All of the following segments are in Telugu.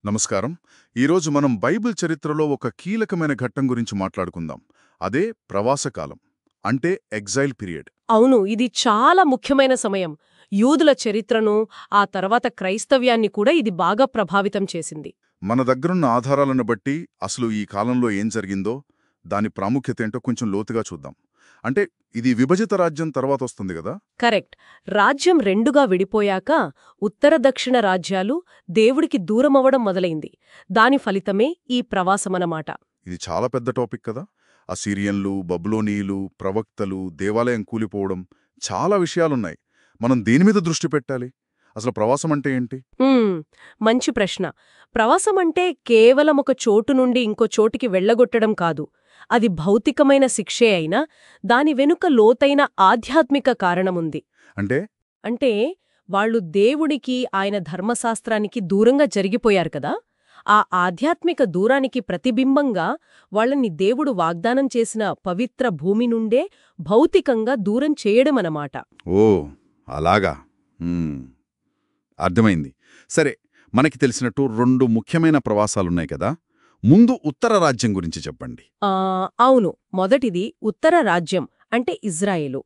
నమస్కారం. ఈరోజు మనం బైబిల్ చరిత్రలో ఒక కీలకమైన ఘట్టం గురించి మాట్లాడుకుందాం. అదే ప్రవాసకాలం, అంటే ఎగ్జైల్ పీరియడ్. అవును, ఇది చాలా ముఖ్యమైన సమయం. యూదుల చరిత్రను, ఆ తర్వాత క్రైస్తవ్యాన్ని కూడా ఇది బాగా ప్రభావితం చేసింది. మన దగ్గరున్న ఆధారాలను బట్టి అసలు ఈ కాలంలో ఏం జరిగిందో, దాని ప్రాముఖ్యత ఏంటో కొంచెం లోతుగా చూద్దాం. అంటే ఇది విభజిత రాజ్యం తర్వాత వస్తుంది కదా. కరెక్ట్. రాజ్యం రెండుగా విడిపోయాక ఉత్తర దక్షిణ రాజ్యాలు దేవుడికి దూరమవ్వడం మొదలైంది. దాని ఫలితమే ఈ ప్రవాసమనమాట. ఇది చాలా పెద్ద టాపిక్ కదా. అసీరియన్లు, బబులోనీయులు, ప్రవక్తలు, దేవాలయం కూలిపోవడం, చాలా విషయాలున్నాయి. మనం దేని మీద దృష్టి పెట్టాలి? అసలు ప్రవాసం అంటే ఏంటి? మంచి ప్రశ్న. ప్రవాసమంటే కేవలం ఒక చోటు నుండి ఇంకో చోటికి వెళ్లగొట్టడం కాదు. అది భౌతికమైన శిక్షే అయినా దాని వెనుక లోతైన ఆధ్యాత్మిక కారణముంది. అంటే అంటే వాళ్ళు దేవుడికి, ఆయన ధర్మశాస్త్రానికి దూరంగా జరిగిపోయారు కదా. ఆ ఆధ్యాత్మిక దూరానికి ప్రతిబింబంగా వాళ్ళని దేవుడు వాగ్దానం చేసిన పవిత్ర భూమి నుండే భౌతికంగా దూరం చేయడమనమాట. ఓ అలాగా. అర్థమైంది. సరే, మనకి తెలిసినట్టు రెండు ముఖ్యమైన ప్రవాసాలున్నాయి కదా. ముందు ఉత్తర రాజ్యం గురించి చెప్పండి. అవును, మొదటిది ఉత్తర రాజ్యం అంటే ఇజ్రాయేలు.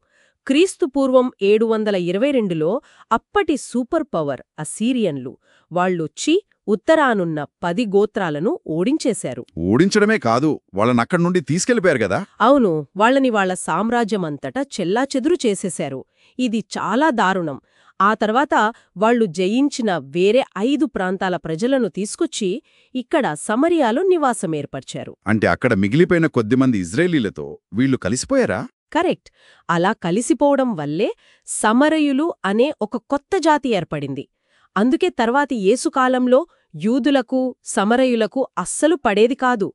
క్రీస్తు పూర్వం 722లో అప్పటి సూపర్ పవర్ అసీరియన్లు వాళ్ళొచ్చి ఉత్తరానున్న 10 గోత్రాలను ఓడించేశారు. ఓడించడమే కాదు, వాళ్ళనక్కడి నుండి తీసుకెళ్లిపోయారు కదా. అవును, వాళ్ళని వాళ్ళ సామ్రాజ్యమంతటా చెల్లాచెదురు చేసేశారు. ఇది చాలా దారుణం. ఆ తర్వాత వాళ్లు జయించిన వేరే 5 ప్రాంతాల ప్రజలను తీసుకొచ్చి ఇక్కడ సమరియాలో నివాసమేర్పర్చారు. అంటే అక్కడ మిగిలిపోయిన కొద్దిమంది ఇజ్రాయేలీలతో వీళ్లు కలిసిపోయారా? కరెక్ట్. అలా కలిసిపోవడం వల్లే సమరయులు అనే ఒక కొత్త జాతి ఏర్పడింది. అందుకే తర్వాతి యేసుకాలంలో యూదులకు, సమరయులకు అస్సలు పడేది కాదు.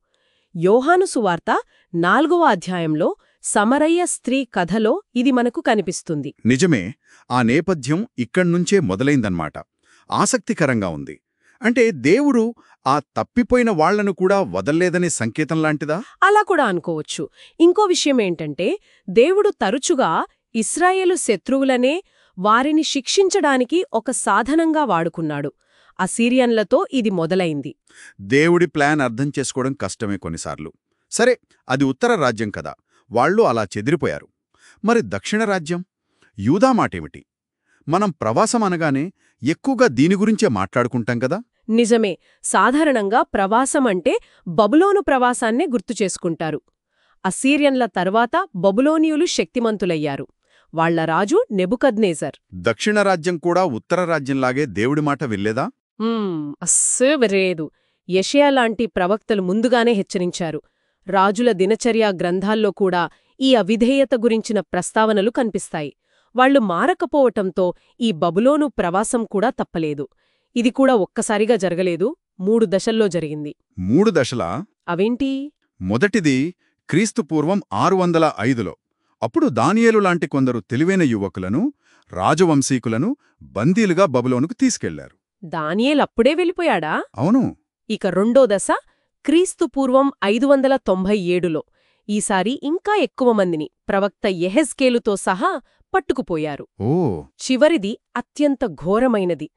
యోహాను సువార్త 4వ అధ్యాయంలో సమరయ్య స్త్రీ కథలో ఇది మనకు కనిపిస్తుంది. నిజమే, ఆ నేపథ్యం ఇక్కడ్నుంచే మొదలైందన్నమాట. ఆసక్తికరంగా ఉంది. అంటే దేవుడు ఆ తప్పిపోయిన వాళ్లను కూడా వదల్లేదనే సంకేతంలాంటిదా? అలా కూడా అనుకోవచ్చు. ఇంకో విషయమేంటంటే, దేవుడు తరచుగా ఇశ్రాయేలు శత్రువులనే వారిని శిక్షించడానికి ఒక సాధనంగా వాడుకున్నాడు. అసీరియన్లతో ఇది మొదలైంది. దేవుడి ప్లాన్ అర్థం చేసుకోవడం కష్టమే కొన్నిసార్లు. సరే, అది ఉత్తర రాజ్యం కదా, వాళ్ళు అలా చెదిరిపోయారు. మరి దక్షిణ రాజ్యం, యూదా మాటేమిటి? మనం ప్రవాసం అనగానే ఎక్కువగా దీని గురించే మాట్లాడుకుంటాం కదా. నిజమే. సాధారణంగా ప్రవాసమంటే బబులోను ప్రవాసాన్నే గుర్తుచేసుకుంటారు. అసీరియన్ల తర్వాత బబులోనియులు శక్తిమంతులయ్యారు. వాళ్ల రాజు నెబుకద్నేజర్. దక్షిణ రాజ్యం కూడా ఉత్తర రాజ్యంలాగే దేవుడి మాట వినలేదా? అస్సలు యెషయా లాంటి ప్రవక్తలు ముందుగానే హెచ్చరించారు. రాజుల దినచర్య గ్రంథాల్లో కూడా ఈ అవిధేయత గురించిన ప్రస్తావనలు కనిపిస్తాయి. వాళ్లు మారకపోవటంతో ఈ బబులోను ప్రవాసం కూడా తప్పలేదు. ఇది కూడా ఒక్కసారిగా జరగలేదు, 3 దశల్లో జరిగింది. 3 దశలా? అవేంటి? మొదటిది క్రీస్తు పూర్వం 605లో. అప్పుడు దానియేలు లాంటి కొందరు తెలివైన యువకులను, రాజవంశీకులను బందీలుగా బబులోనుకు తీసుకెళ్లారు. దానియేలప్పుడే వెళ్ళిపోయాడా? అవును. ఇక రెండో దశ క్రీస్తు పూర్వం 597లో. ఈసారి ఇంకా ఎక్కువ మందిని ప్రవక్త యెహెజ్కేలుతో సహా పట్టుకుపోయారు. చివరిది అత్యంత ఘోరమైనది.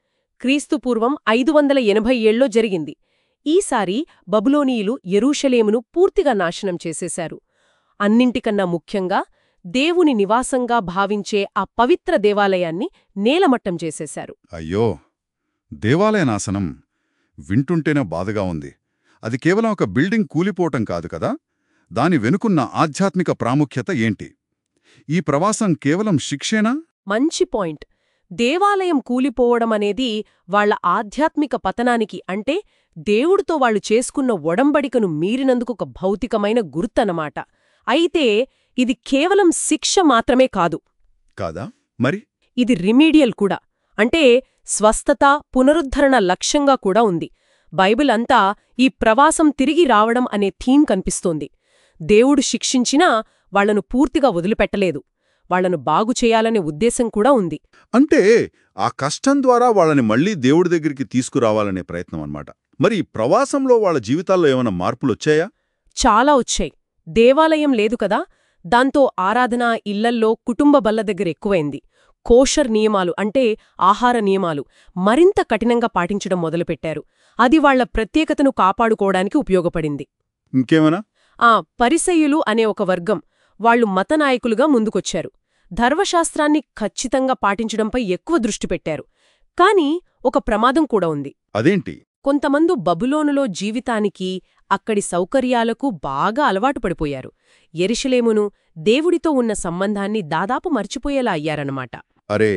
క్రీస్తుపూర్వం 587లో జరిగింది. ఈసారి బబులోనీయులు యెరూషలేమును పూర్తిగా నాశనం చేసేశారు. అన్నింటికన్నా ముఖ్యంగా దేవుని నివాసంగా భావించే ఆ పవిత్ర దేవాలయాన్ని నేలమట్టం చేసేశారు. అయ్యో, దేవాలయ నాశనం వింటుంటేనే బాధగా ఉంది. అది కేవలం ఒక బిల్డింగ్ కూలిపోవటం కాదు కదా. దాని వెనుకున్న ఆధ్యాత్మిక ప్రాముఖ్యత ఏంటి? ఈ ప్రవాసం కేవలం శిక్షేనా? మంచి పాయింట్. దేవాలయం కూలిపోవడమనేది వాళ్ల ఆధ్యాత్మిక పతనానికి, అంటే దేవుడితో వాళ్లు చేసుకున్న ఒడంబడికను మీరినందుకు ఒక భౌతికమైన గుర్తనమాట. అయితే ఇది కేవలం శిక్ష మాత్రమే కాదు. కాదా మరి? ఇది రిమీడియల్ కూడా. అంటే స్వస్థత, పునరుద్ధరణ లక్ష్యంగా కూడా ఉంది. బైబిల్ అంతా ఈ ప్రవాసం తిరిగి రావడం అనే థీమ్ కనిపిస్తోంది. దేవుడు శిక్షించినా వాళ్లను పూర్తిగా వదిలిపెట్టలేదు. వాళ్లను బాగుచేయాలనే ఉద్దేశం కూడా ఉంది. అంటే ఆ కష్టం ద్వారా వాళ్ళని మళ్లీ దేవుడి దగ్గరికి తీసుకురావాలనే ప్రయత్నం అన్నమాట. మరి ఈ ప్రవాసంలో వాళ్ళ జీవితాల్లో ఏమైనా మార్పులొచ్చాయా? చాలా వచ్చాయి. దేవాలయం లేదు కదా, దాంతో ఆరాధన ఇళ్లల్లో కుటుంబ బల్ల దగ్గర ఎక్కువైంది. కోషర్ నియమాలు అంటే ఆహార నియమాలు మరింత కఠినంగా పాటించడం మొదలుపెట్టారు. అది వాళ్ల ప్రత్యేకతను కాపాడుకోవడానికి ఉపయోగపడింది. ఇంకేమనా? పరిసయ్యులు అనే ఒక వర్గం వాళ్లు మతనాయకులుగా ముందుకొచ్చారు. ధర్మశాస్త్రాన్ని ఖచ్చితంగా పాటించడంపై ఎక్కువ దృష్టి పెట్టారు. కాని ఒక ప్రమాదం కూడా ఉంది. అదేంటి? కొంతమంది బబులోనులో జీవితానికి, అక్కడి సౌకర్యాలకు బాగా అలవాటు పడిపోయారు. యెరూషలేమును, దేవుడితో ఉన్న సంబంధాన్ని దాదాపు మర్చిపోయేలా అయ్యారన్నమాట. అరే,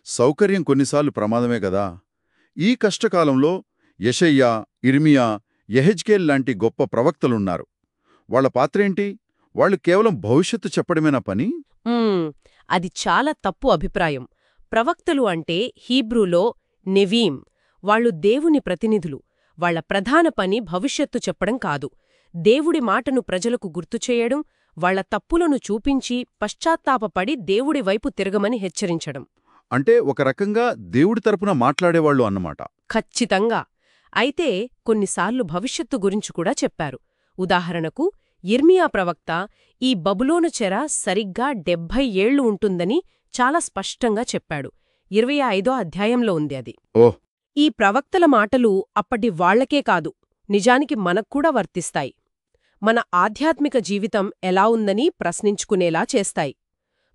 సౌకర్యం కొన్నిసార్లు ప్రమాదమే గదా. ఈ కష్టకాలంలో యెషయ్యా, ఇర్మియా, యెహెజ్కేల్ లాంటి గొప్ప ప్రవక్తలున్నారు. వాళ్ల పాత్రేంటి? వాళ్ళు కేవలం భవిష్యత్తు చెప్పడమేనా పని? అది చాలా తప్పు అభిప్రాయం. ప్రవక్తలు అంటే హీబ్రూలో నెవీం. వాళ్లు దేవుని ప్రతినిధులు. వాళ్ల ప్రధాన పని భవిష్యత్తు చెప్పడం కాదు, దేవుడి మాటను ప్రజలకు గుర్తుచేయడం, వాళ్ల తప్పులను చూపించి పశ్చాత్తాపపడి దేవుడి వైపు తిరగమని హెచ్చరించడం. అంటే ఒక రకంగా దేవుడి తరపున మాట్లాడేవాళ్లు అన్నమాట. ఖచ్చితంగా. అయితే కొన్నిసార్లు భవిష్యత్తు గురించి కూడా చెప్పారు. ఉదాహరణకు యిర్మియా ప్రవక్త ఈ బబులోను చెర సరిగ్గా 70 ఏళ్లు ఉంటుందని చాలా స్పష్టంగా చెప్పాడు. 25వ అధ్యాయంలో ఉంది అది. ఓహ్! ఈ ప్రవక్తల మాటలు అప్పటి వాళ్లకే కాదు, నిజానికి మనక్కూడా వర్తిస్తాయి. మన ఆధ్యాత్మిక జీవితం ఎలా ఉందని ప్రశ్నించుకునేలా చేస్తాయి.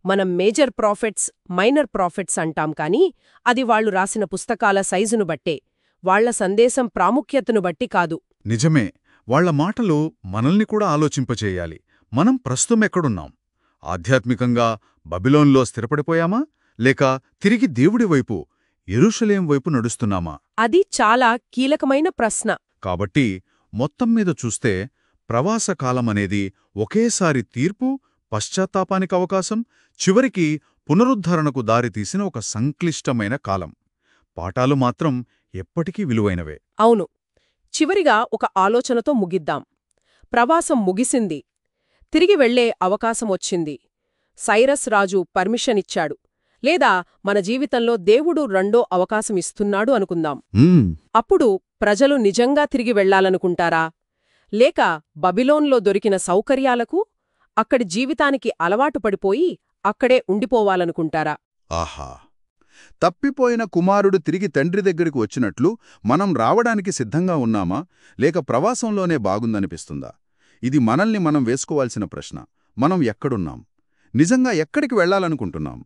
మనం మేజర్ ప్రాఫెట్స్, మైనర్ ప్రాఫెట్స్ అంటాం కానీ అది వాళ్లు రాసిన పుస్తకాల సైజును బట్టే, వాళ్ల సందేశం ప్రాముఖ్యతను బట్టి కాదు. నిజమే. వాళ్ల మాటలు మనల్ని కూడా ఆలోచింపచేయాలి. మనం ప్రస్తుతమెక్కడున్నాం? ఆధ్యాత్మికంగా బబిలోన్లో స్థిరపడిపోయామా, లేక తిరిగి దేవుడి వైపు, యెరూషలేం వైపు నడుస్తున్నామా? అది చాలా కీలకమైన ప్రశ్న. కాబట్టి మొత్తం మీద చూస్తే ప్రవాసకాలమనేది ఒకేసారి తీర్పు, పశ్చాత్తాపానికి అవకాశం, చివరికి పునరుద్ధరణకు దారితీసిన ఒక సంక్లిష్టమైన కాలం. పాఠాలు మాత్రం ఎప్పటికీ విలువైనవే. అవును. చివరిగా ఒక ఆలోచనతో ముగిద్దాం. ప్రవాసం ముగిసింది. తిరిగి వెళ్లే అవకాశమొచ్చింది. సైరస్ రాజు పర్మిషన్ ఇచ్చాడు. లేదా మన జీవితంలో దేవుడు రెండో అవకాశమిస్తున్నాడు అనుకుందాం. అప్పుడు ప్రజలు నిజంగా తిరిగి వెళ్లాలనుకుంటారా? లేక బబిలోన్లో దొరికిన సౌకర్యాలకు, అక్కడి జీవితానికి అలవాటు పడిపోయి అక్కడే ఉండిపోవాలనుకుంటారా? ఆహా! తప్పిపోయిన కుమారుడు తిరిగి తండ్రి దగ్గరికి వచ్చినట్లు మనం రావడానికి సిద్ధంగా ఉన్నామా, లేక ప్రవాసంలోనే బాగుందనిపిస్తుందా? ఇది మనల్ని మనం వేసుకోవాల్సిన ప్రశ్న. మనం ఎక్కడున్నాం? నిజంగా ఎక్కడికి వెళ్లాలనుకుంటున్నాం?